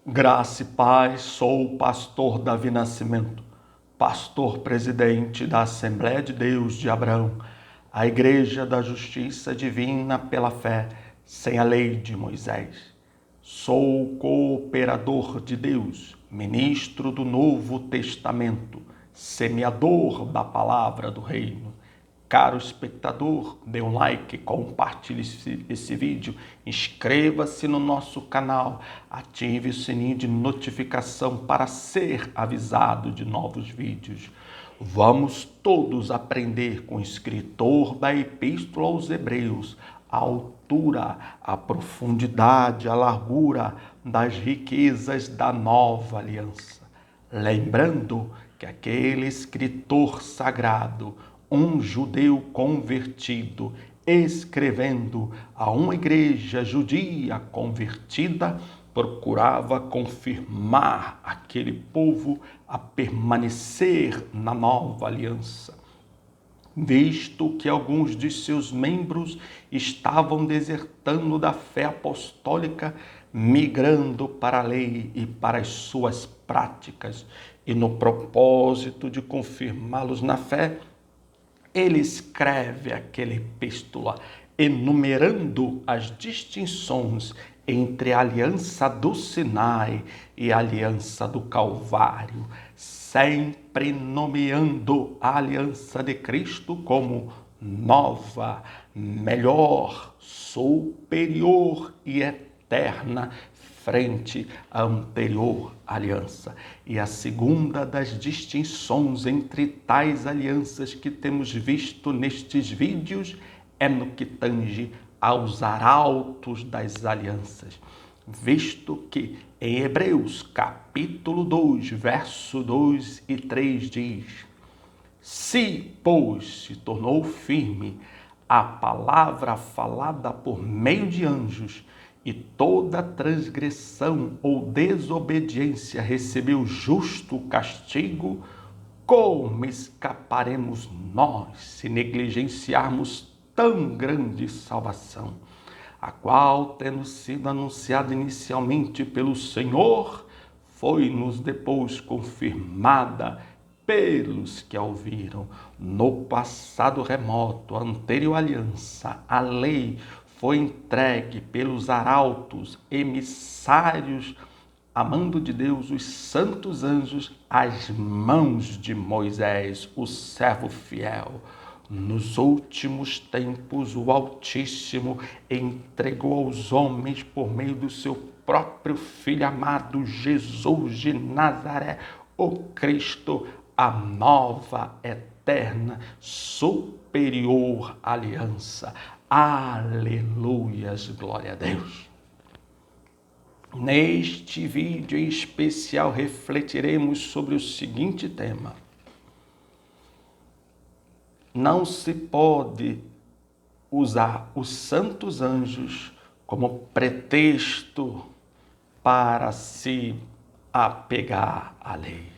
Graça e paz, sou o pastor Davi Nascimento, pastor presidente da Assembleia de Deus de Abraão, a Igreja da Justiça Divina pela fé, sem a lei de Moisés. Sou cooperador de Deus, ministro do Novo Testamento, semeador da palavra do reino. Caro espectador, dê um like, compartilhe esse vídeo, inscreva-se no nosso canal, ative o sininho de notificação para ser avisado de novos vídeos. Vamos todos aprender com o escritor da Epístola aos Hebreus, a altura, a profundidade, a largura das riquezas da nova aliança. Lembrando que aquele escritor sagrado, um judeu convertido, escrevendo a uma igreja judia convertida, procurava confirmar aquele povo a permanecer na nova aliança, visto que alguns de seus membros estavam desertando da fé apostólica, migrando para a lei e para as suas práticas, e no propósito de confirmá-los na fé, ele escreve aquela epístola, enumerando as distinções entre a aliança do Sinai e a aliança do Calvário, sempre nomeando a aliança de Cristo como nova, melhor, superior e eterna, frente à anterior aliança. E a segunda das distinções entre tais alianças que temos visto nestes vídeos é no que tange aos arautos das alianças, visto que em Hebreus capítulo 2, verso 2 e 3 diz: se, pois, se tornou firme a palavra falada por meio de anjos, e toda transgressão ou desobediência recebeu justo castigo, como escaparemos nós se negligenciarmos tão grande salvação, a qual, tendo sido anunciada inicialmente pelo Senhor, foi-nos depois confirmada pelos que a ouviram. No passado remoto, a anterior aliança, a lei foi entregue pelos arautos, emissários, amando de Deus, os santos anjos, às mãos de Moisés, o servo fiel. Nos últimos tempos, o Altíssimo entregou aos homens, por meio do seu próprio Filho amado, Jesus de Nazaré, o Cristo, a nova, eterna, superior aliança. Aleluias, glória a Deus. Neste vídeo em especial refletiremos sobre o seguinte tema: não se pode usar os santos anjos como pretexto para se apegar à lei.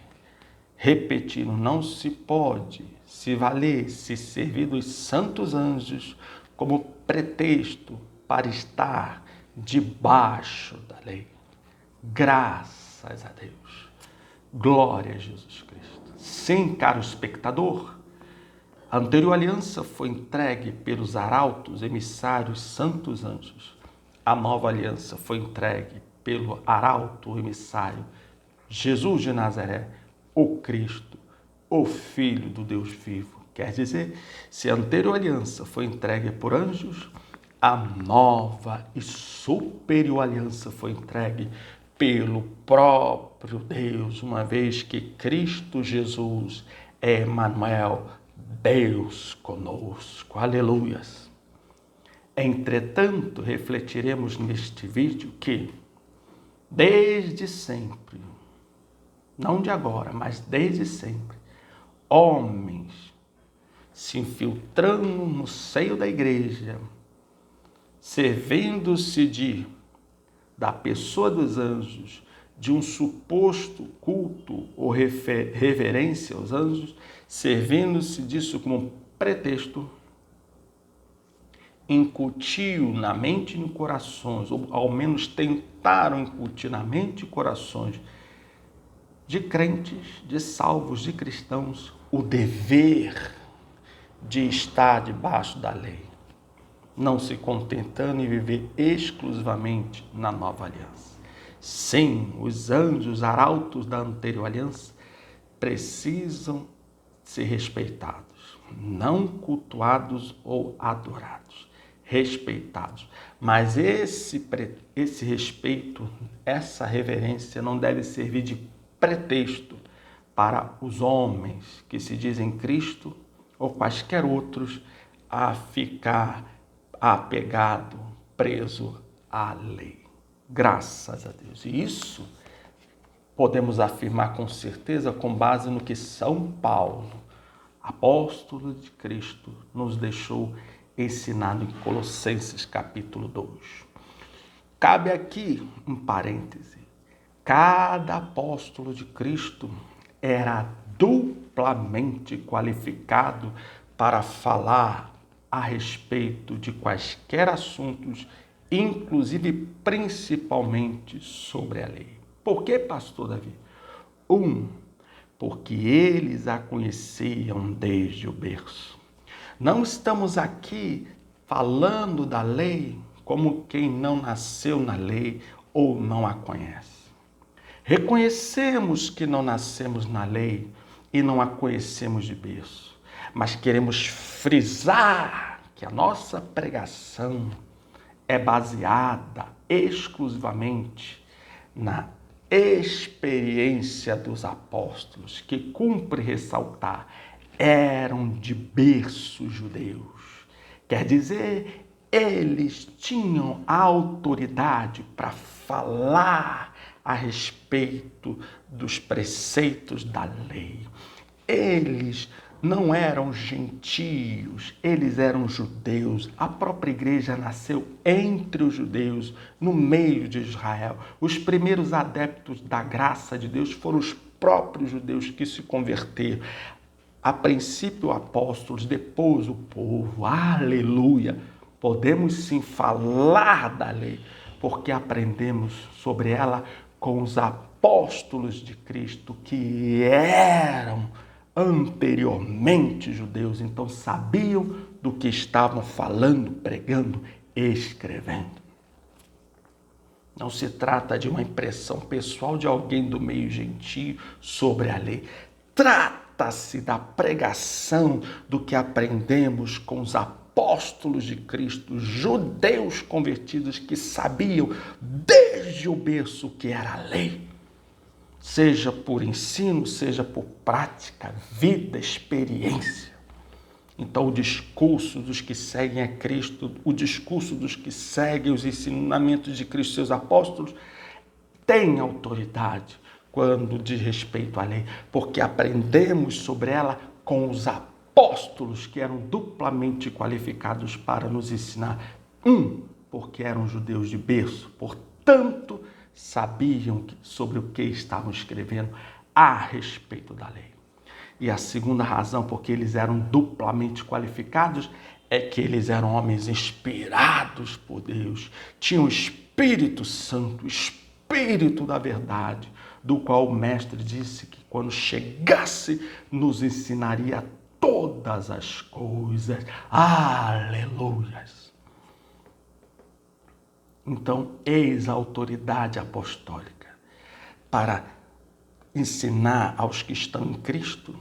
Repetindo, não se pode se valer, se servir dos santos anjos como pretexto para estar debaixo da lei. Graças a Deus. Glória a Jesus Cristo. Sim, caro espectador, a anterior aliança foi entregue pelos arautos, emissários, santos anjos. A nova aliança foi entregue pelo arauto, emissário, Jesus de Nazaré, o Cristo, o Filho do Deus vivo. Quer dizer, se a anterior aliança foi entregue por anjos, a nova e superior aliança foi entregue pelo próprio Deus, uma vez que Cristo Jesus é Emmanuel, Deus conosco. Aleluias. Entretanto, refletiremos neste vídeo que, desde sempre, não de agora, mas desde sempre, homens se infiltrando no seio da igreja, servindo-se da pessoa dos anjos, de um suposto culto ou reverência aos anjos, servindo-se disso como um pretexto, incutiu na mente e no corações, ou ao menos tentaram incutir na mente e corações de crentes, de salvos, de cristãos, o dever de estar debaixo da lei, não se contentando em viver exclusivamente na nova aliança. Sim, os anjos arautos da anterior aliança precisam ser respeitados, não cultuados ou adorados, respeitados. Mas esse respeito, essa reverência não deve servir de pretexto para os homens que se dizem Cristo ou quaisquer outros a ficar apegado, preso à lei. Graças a Deus. E isso podemos afirmar com certeza com base no que São Paulo, apóstolo de Cristo, nos deixou ensinado em Colossenses capítulo 2. Cabe aqui um parêntese. Cada apóstolo de Cristo era duplamente qualificado para falar a respeito de quaisquer assuntos, inclusive principalmente sobre a lei. Por que, pastor Davi? Porque eles a conheciam desde o berço. Não estamos aqui falando da lei como quem não nasceu na lei ou não a conhece. Reconhecemos que não nascemos na lei e não a conhecemos de berço, mas queremos frisar que a nossa pregação é baseada exclusivamente na experiência dos apóstolos, que cumpre ressaltar, eram de berço judeus. Quer dizer, eles tinham autoridade para falar a respeito dos preceitos da lei. Eles não eram gentios, eles eram judeus. A própria igreja nasceu entre os judeus, no meio de Israel. Os primeiros adeptos da graça de Deus foram os próprios judeus que se converteram. A princípio apóstolos, depois o povo. Aleluia! Podemos sim falar da lei, porque aprendemos sobre ela com os apóstolos de Cristo, que eram anteriormente judeus, então sabiam do que estavam falando, pregando, escrevendo. Não se trata de uma impressão pessoal de alguém do meio gentio sobre a lei. Trata-se da pregação do que aprendemos com os apóstolos de Cristo, judeus convertidos que sabiam desde o berço o que era a lei. Seja por ensino, seja por prática, vida, experiência. Então, o discurso dos que seguem a Cristo, o discurso dos que seguem os ensinamentos de Cristo, seus apóstolos, tem autoridade quando diz respeito à lei, porque aprendemos sobre ela com os apóstolos que eram duplamente qualificados para nos ensinar. Porque eram judeus de berço, portanto, sabiam sobre o que estavam escrevendo a respeito da lei. E a segunda razão, porque eles eram duplamente qualificados, é que eles eram homens inspirados por Deus, tinham o Espírito Santo, o Espírito da verdade, do qual o Mestre disse que quando chegasse nos ensinaria todas as coisas. Aleluias! Então, eis a autoridade apostólica para ensinar aos que estão em Cristo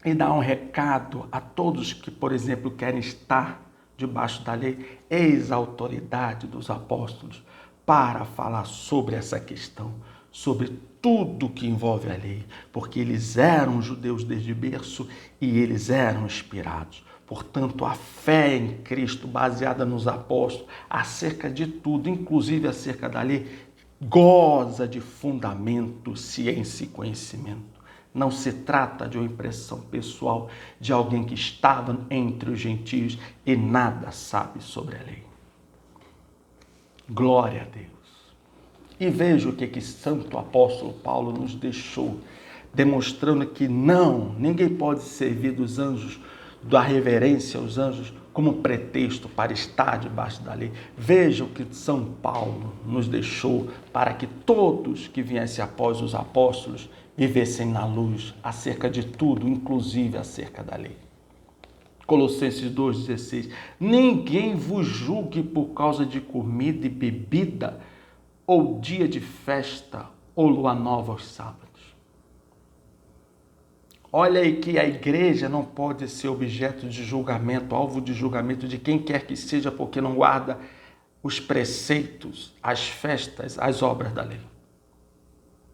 e dar um recado a todos que, por exemplo, querem estar debaixo da lei. Eis a autoridade dos apóstolos para falar sobre essa questão, sobre tudo que envolve a lei, porque eles eram judeus desde berço e eles eram inspirados. Portanto, a fé em Cristo, baseada nos apóstolos, acerca de tudo, inclusive acerca da lei, goza de fundamento, ciência e conhecimento. Não se trata de uma impressão pessoal de alguém que estava entre os gentios e nada sabe sobre a lei. Glória a Deus. E veja o que Santo Apóstolo Paulo nos deixou, demonstrando que ninguém pode servir dos anjos, da reverência aos anjos, como pretexto para estar debaixo da lei. Veja o que São Paulo nos deixou para que todos que viessem após os apóstolos vivessem na luz acerca de tudo, inclusive acerca da lei. Colossenses 2,16. Ninguém vos julgue por causa de comida e bebida, ou dia de festa, ou lua nova aos sábados. Olha aí que a igreja não pode ser objeto de julgamento, alvo de julgamento de quem quer que seja, porque não guarda os preceitos, as festas, as obras da lei.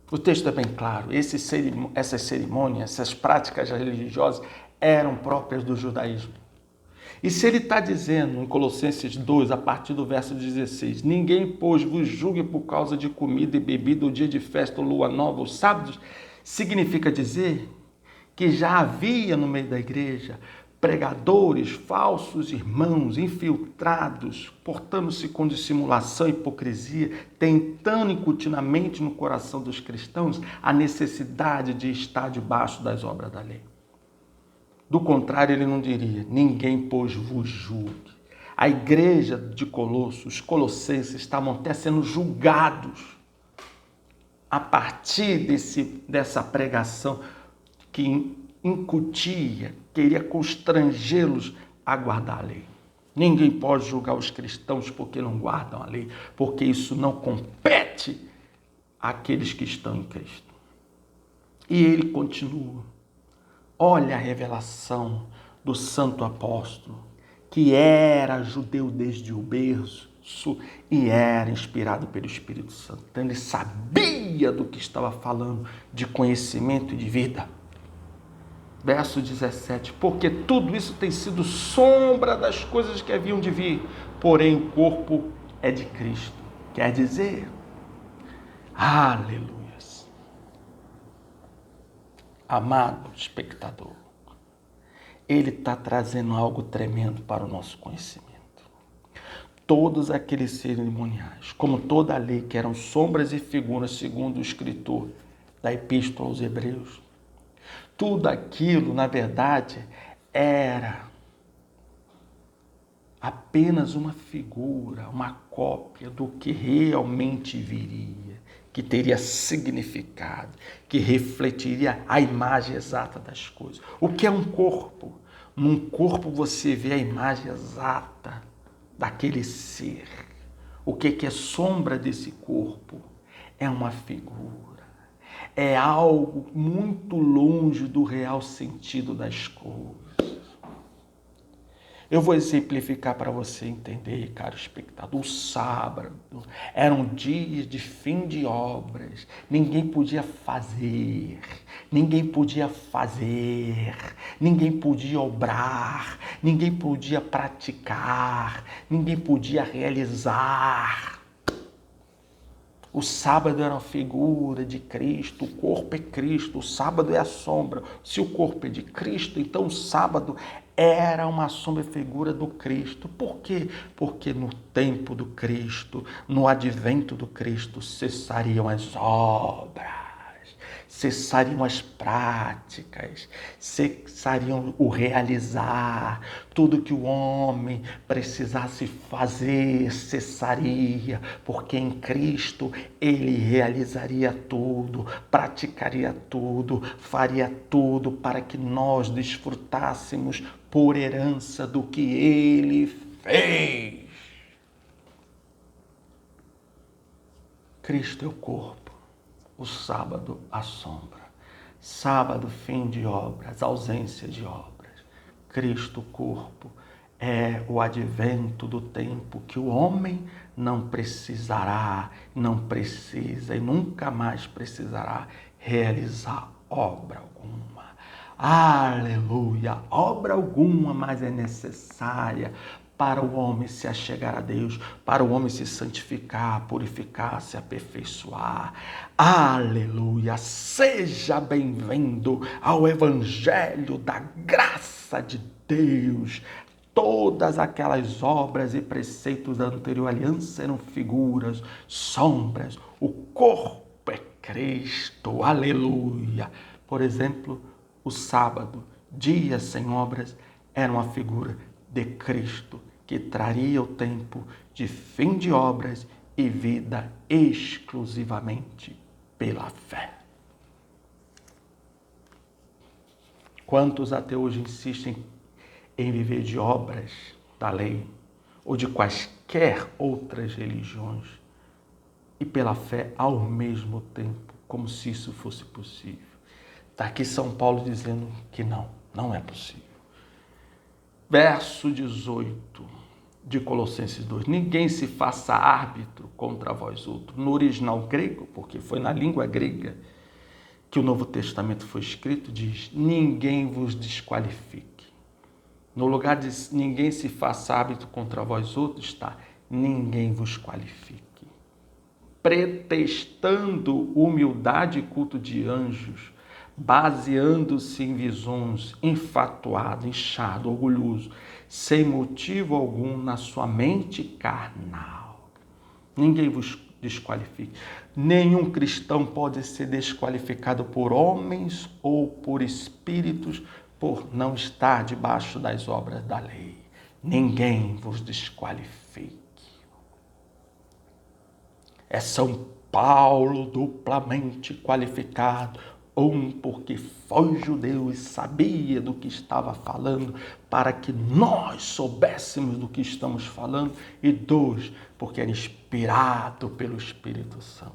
O texto é bem claro, essas cerimônias, essas práticas religiosas eram próprias do judaísmo. E se ele está dizendo em Colossenses 2, a partir do verso 16, ninguém, pois, vos julgue por causa de comida e bebida, ou dia de festa, ou lua nova, ou sábados, significa dizer que já havia no meio da igreja pregadores, falsos irmãos, infiltrados, portando-se com dissimulação e hipocrisia, tentando incutir na mente e no coração dos cristãos a necessidade de estar debaixo das obras da lei. Do contrário, ele não diria, ninguém, pois, vos julgue. A igreja de Colossos, os colossenses, estavam até sendo julgados a partir dessa pregação que incutia, queria constrangê-los a guardar a lei. Ninguém pode julgar os cristãos porque não guardam a lei, porque isso não compete àqueles que estão em Cristo. E ele continua. Olha a revelação do santo apóstolo, que era judeu desde o berço e era inspirado pelo Espírito Santo. Então ele sabia do que estava falando, de conhecimento e de vida. Verso 17, porque tudo isso tem sido sombra das coisas que haviam de vir, porém o corpo é de Cristo. Quer dizer, aleluias, amado espectador, ele está trazendo algo tremendo para o nosso conhecimento. Todos aqueles cerimoniais, como toda a lei, que eram sombras e figuras, segundo o escritor da Epístola aos Hebreus, tudo aquilo, na verdade, era apenas uma figura, uma cópia do que realmente viria, que teria significado, que refletiria a imagem exata das coisas. O que é um corpo? Num corpo você vê a imagem exata daquele ser. O que é sombra desse corpo? É uma figura. É algo muito longe do real sentido das coisas. Eu vou exemplificar para você entender, caro espectador. O sábado eram dias de fim de obras. Ninguém podia fazer, ninguém podia obrar, ninguém podia praticar, ninguém podia realizar. O sábado era uma figura de Cristo, o corpo é Cristo, o sábado é a sombra. Se o corpo é de Cristo, então o sábado era uma sombra e figura do Cristo. Por quê? Porque no tempo do Cristo, no advento do Cristo, cessariam as obras, cessariam as práticas, cessariam o realizar. Tudo que o homem precisasse fazer cessaria, porque em Cristo ele realizaria tudo, praticaria tudo, faria tudo para que nós desfrutássemos por herança do que ele fez. Cristo é o corpo, o sábado a sombra, sábado fim de obras, ausência de obras. Cristo, corpo, é o advento do tempo que o homem não precisará, não precisa e nunca mais precisará realizar obra alguma. Aleluia! Obra alguma mais é necessária para o homem se achegar a Deus, para o homem se santificar, purificar, se aperfeiçoar. Aleluia! Seja bem-vindo ao Evangelho da graça de Deus. Todas aquelas obras e preceitos da anterior aliança eram figuras, sombras. O corpo é Cristo. Aleluia! Por exemplo, o sábado, dia sem obras, era uma figura de Cristo, que traria o tempo de fim de obras e vida exclusivamente pela fé. Quantos até hoje insistem em viver de obras da lei ou de quaisquer outras religiões e pela fé ao mesmo tempo, como se isso fosse possível? Está aqui São Paulo dizendo que não é possível. Verso 18 de Colossenses 2. Ninguém se faça árbitro contra vós outros. No original grego, porque foi na língua grega que o Novo Testamento foi escrito, diz: ninguém vos desqualifique. No lugar de ninguém se faça árbitro contra vós outros, está: ninguém vos qualifique. Pretextando humildade e culto de anjos, baseando-se em visões, enfatuado, inchado, orgulhoso, sem motivo algum na sua mente carnal. Ninguém vos desqualifique. Nenhum cristão pode ser desqualificado por homens ou por espíritos por não estar debaixo das obras da lei. Ninguém vos desqualifique. É São Paulo duplamente qualificado. Porque foi judeu e sabia do que estava falando, para que nós soubéssemos do que estamos falando. E 2, porque era inspirado pelo Espírito Santo.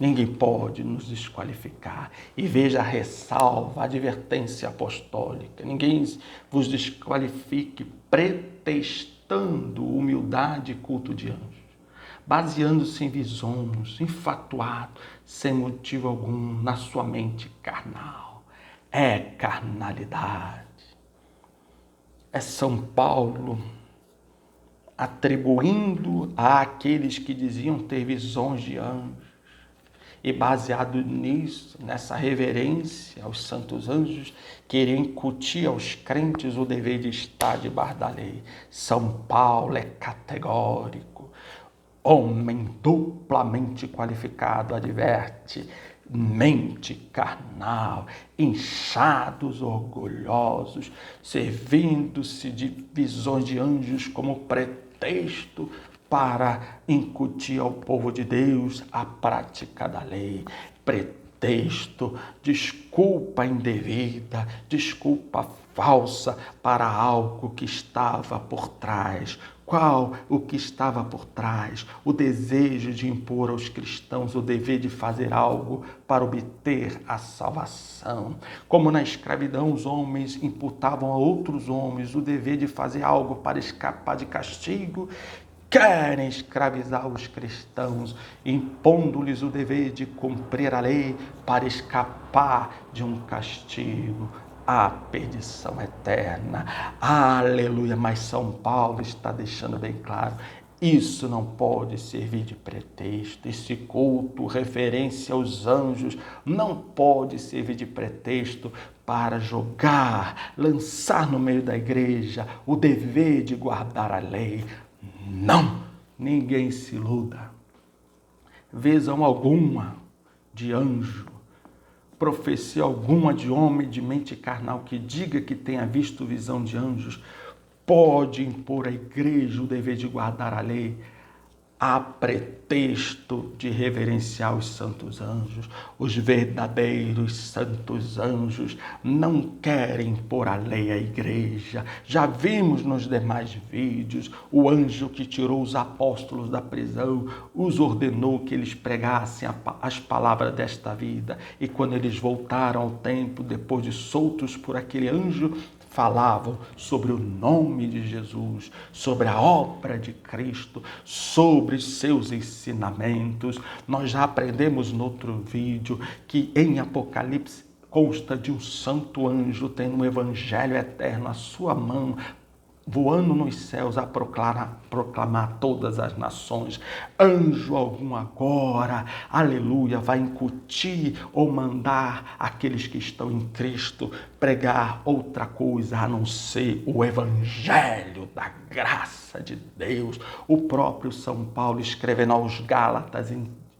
Ninguém pode nos desqualificar. E veja a ressalva, a advertência apostólica. Ninguém vos desqualifique pretextando humildade e culto de anjos, baseando-se em visões, enfatuado, sem motivo algum, na sua mente carnal. É carnalidade. É São Paulo atribuindo àqueles que diziam ter visões de anjos, e baseado nisso, nessa reverência aos santos anjos, querer incutir aos crentes o dever de estar debaixo da lei. São Paulo é categórico. Homem duplamente qualificado adverte: mente carnal, inchados, orgulhosos, servindo-se de visões de anjos como pretexto para incutir ao povo de Deus a prática da lei. Pretexto, desculpa indevida, desculpa falsa para algo que estava por trás. Qual o que estava por trás? O desejo de impor aos cristãos o dever de fazer algo para obter a salvação. Como na escravidão os homens imputavam a outros homens o dever de fazer algo para escapar de castigo, querem escravizar os cristãos, impondo-lhes o dever de cumprir a lei para escapar de um castigo, a perdição eterna. Aleluia! Mas São Paulo está deixando bem claro: isso não pode servir de pretexto. Esse culto, referência aos anjos, não pode servir de pretexto para jogar, lançar no meio da igreja o dever de guardar a lei. Não, ninguém se iluda. Visão alguma de anjo, profecia alguma de homem de mente carnal que diga que tenha visto visão de anjos, pode impor à igreja o dever de guardar a lei a pretexto de reverenciar os santos anjos. Os verdadeiros santos anjos não querem pôr a lei à igreja. Já vimos nos demais vídeos o anjo que tirou os apóstolos da prisão, os ordenou que eles pregassem as palavras desta vida. E quando eles voltaram ao templo, depois de soltos por aquele anjo, falavam sobre o nome de Jesus, sobre a obra de Cristo, sobre seus ensinamentos. Nós já aprendemos no outro vídeo que em Apocalipse consta de um santo anjo tendo um evangelho eterno à sua mão, voando nos céus a proclamar todas as nações. Anjo algum agora, aleluia, vai incutir ou mandar aqueles que estão em Cristo pregar outra coisa a não ser o evangelho da graça de Deus. O próprio São Paulo, escrevendo aos Gálatas,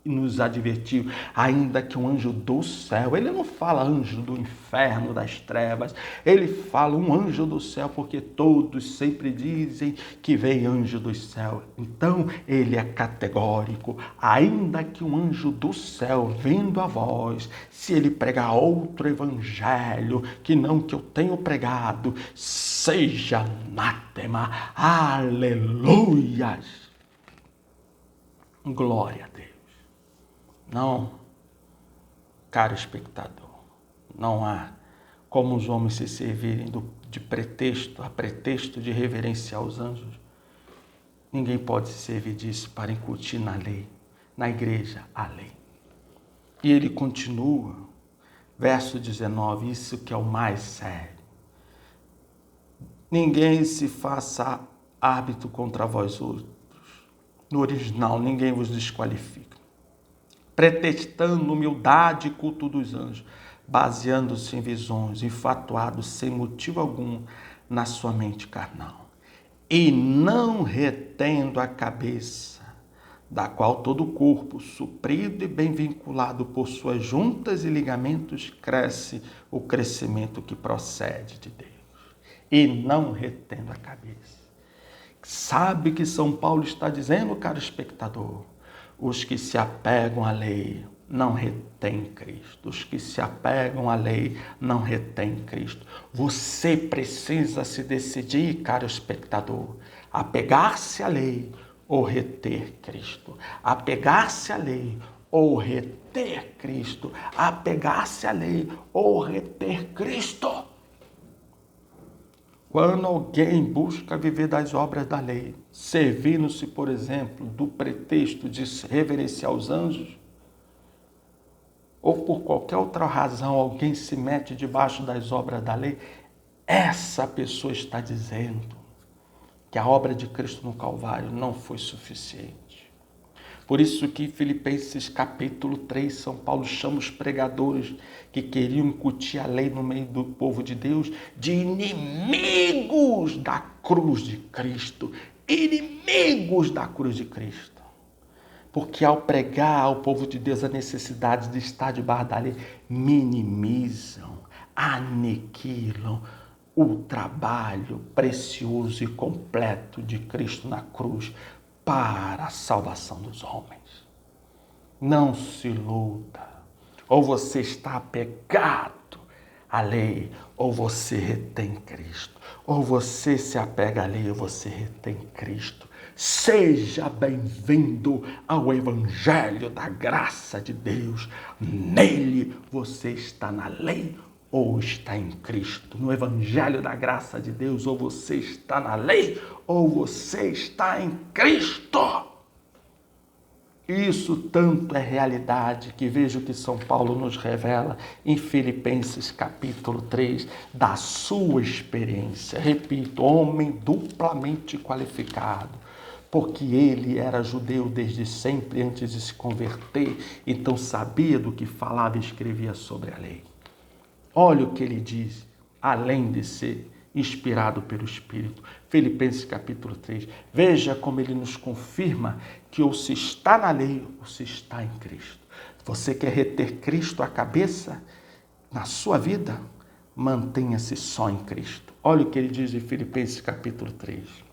nos advertiu, ainda que um anjo do céu, ele não fala anjo do inferno, das trevas, ele fala um anjo do céu, porque todos sempre dizem que vem anjo do céu. Então, ele é categórico, ainda que um anjo do céu vindo a vós, se ele pregar outro evangelho, que não que eu tenho pregado, seja anátema, aleluias, glória a Deus. Não, caro espectador, não há como os homens se servirem de pretexto, a pretexto de reverenciar os anjos. Ninguém pode se servir disso para incutir na lei, na igreja, a lei. E ele continua, verso 19, isso que é o mais sério. Ninguém se faça árbitro contra vós outros. No original, ninguém vos desqualifica. Pretextando humildade e culto dos anjos, baseando-se em visões, infatuado sem motivo algum na sua mente carnal, e não retendo a cabeça, da qual todo o corpo, suprido e bem vinculado por suas juntas e ligamentos, cresce o crescimento que procede de Deus, e não retendo a cabeça. Sabe que São Paulo está dizendo, caro espectador? Os que se apegam à lei não retêm Cristo. Os que se apegam à lei não retêm Cristo. Você precisa se decidir, caro espectador, apegar-se à lei ou reter Cristo. Apegar-se à lei ou reter Cristo. Apegar-se à lei ou reter Cristo. Quando alguém busca viver das obras da lei, servindo-se, por exemplo, do pretexto de reverenciar os anjos, ou por qualquer outra razão alguém se mete debaixo das obras da lei, essa pessoa está dizendo que a obra de Cristo no Calvário não foi suficiente. Por isso que Filipenses capítulo 3, São Paulo chama os pregadores que queriam incutir a lei no meio do povo de Deus de inimigos da cruz de Cristo. Inimigos da cruz de Cristo. Porque ao pregar ao povo de Deus a necessidade de estar debaixo da lei, minimizam, aniquilam o trabalho precioso e completo de Cristo na cruz para a salvação dos homens. Não se iluda. Ou você está apegado à lei, ou você retém Cristo. Ou você se apega à lei, ou você retém Cristo. Seja bem-vindo ao Evangelho da graça de Deus. Nele você está na lei ou está em Cristo. No Evangelho da graça de Deus, ou você está na lei ou você está em Cristo. Isso tanto é realidade que vejo que São Paulo nos revela em Filipenses capítulo 3, da sua experiência. Repito, homem duplamente qualificado, porque ele era judeu desde sempre, antes de se converter, então sabia do que falava e escrevia sobre a lei. Olha o que ele diz, além de ser inspirado pelo Espírito. Filipenses capítulo 3. Veja como ele nos confirma que ou se está na lei ou se está em Cristo. Você quer reter Cristo à cabeça na sua vida? Mantenha-se só em Cristo. Olha o que ele diz em Filipenses capítulo 3.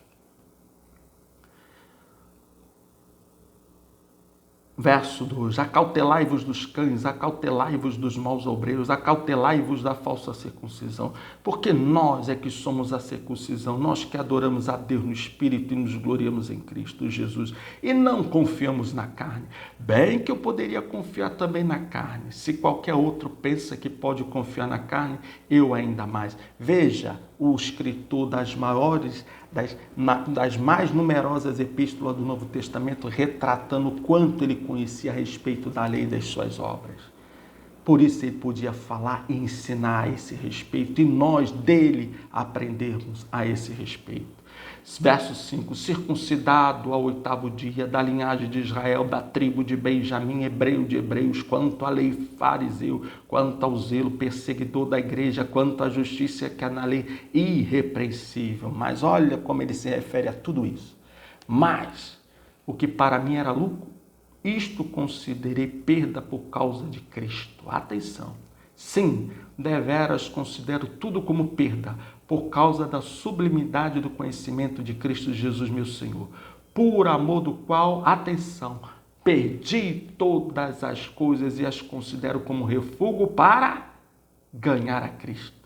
Verso 2, acautelai-vos dos cães, acautelai-vos dos maus obreiros, acautelai-vos da falsa circuncisão, porque nós é que somos a circuncisão, nós que adoramos a Deus no Espírito e nos gloriamos em Cristo Jesus, e não confiamos na carne. Bem que eu poderia confiar também na carne, se qualquer outro pensa que pode confiar na carne, eu ainda mais. Veja o escritor das mais numerosas epístolas do Novo Testamento, retratando o quanto ele conhecia a respeito da lei e das suas obras. Por isso ele podia falar e ensinar a esse respeito, e nós dele aprendermos a esse respeito. Verso 5, circuncidado ao 8º dia, da linhagem de Israel, da tribo de Benjamim, hebreu de hebreus, quanto à lei fariseu, quanto ao zelo perseguidor da igreja, quanto à justiça que há na lei, irrepreensível. Mas olha como ele se refere a tudo isso. Mas o que para mim era lucro, Isto considerei perda por causa de Cristo. Atenção. Sim, deveras considero tudo como perda, por causa da sublimidade do conhecimento de Cristo Jesus, meu Senhor, por amor do qual, atenção, perdi todas as coisas e as considero como refúgio para ganhar a Cristo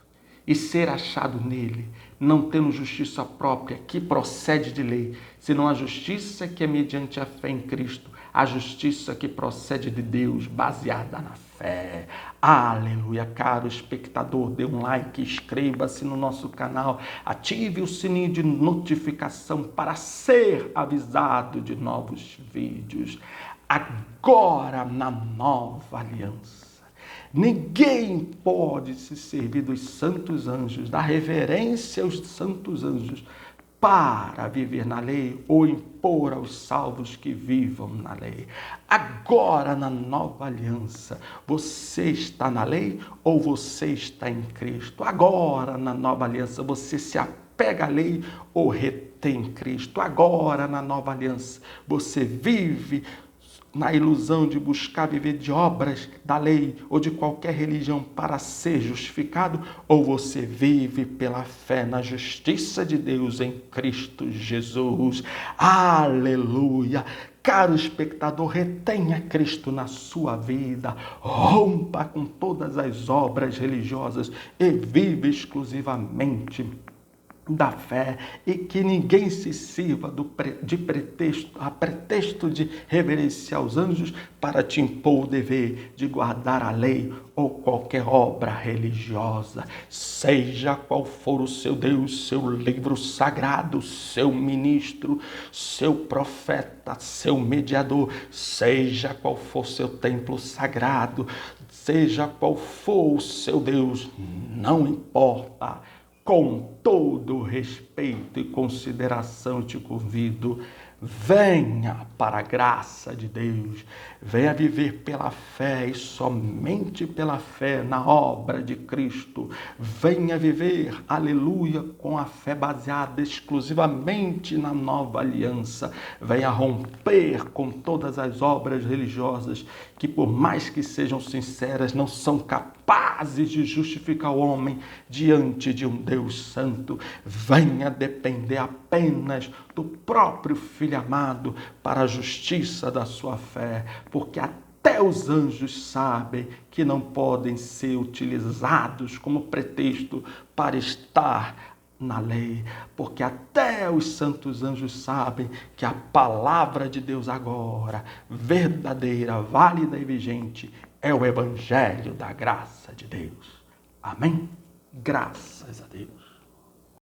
e ser achado nele, não tendo justiça própria que procede de lei, senão a justiça que é mediante a fé em Cristo, a justiça que procede de Deus, baseada na fé. Aleluia, caro espectador, dê um like, inscreva-se no nosso canal, ative o sininho de notificação para ser avisado de novos vídeos. Agora, na nova aliança, ninguém pode se servir dos santos anjos, da reverência aos santos anjos, para viver na lei ou impor aos salvos que vivam na lei. Agora, na nova aliança, você está na lei ou você está em Cristo? Agora, na nova aliança, você se apega à lei ou retém Cristo? Agora, na nova aliança, você vive na ilusão de buscar viver de obras da lei ou de qualquer religião para ser justificado, ou você vive pela fé na justiça de Deus em Cristo Jesus. Aleluia! Caro espectador, retenha Cristo na sua vida, rompa com todas as obras religiosas e vive exclusivamente da fé, e que ninguém se sirva a pretexto de reverenciar os anjos para te impor o dever de guardar a lei ou qualquer obra religiosa. Seja qual for o seu Deus, seu livro sagrado, seu ministro, seu profeta, seu mediador, seja qual for seu templo sagrado, seja qual for o seu Deus, não importa. Com todo respeito e consideração, te convido, venha para a graça de Deus, venha viver pela fé e somente pela fé na obra de Cristo, venha viver, aleluia, com a fé baseada exclusivamente na nova aliança, venha romper com todas as obras religiosas que, por mais que sejam sinceras, não são capazes de justificar o homem diante de um Deus santo. Venha depender apenas do próprio Filho amado para a justiça da sua fé, porque até os anjos sabem que não podem ser utilizados como pretexto para estar na lei, porque até os santos anjos sabem que a palavra de Deus agora, verdadeira, válida e vigente, é o evangelho da graça de Deus. Amém? Graças a Deus.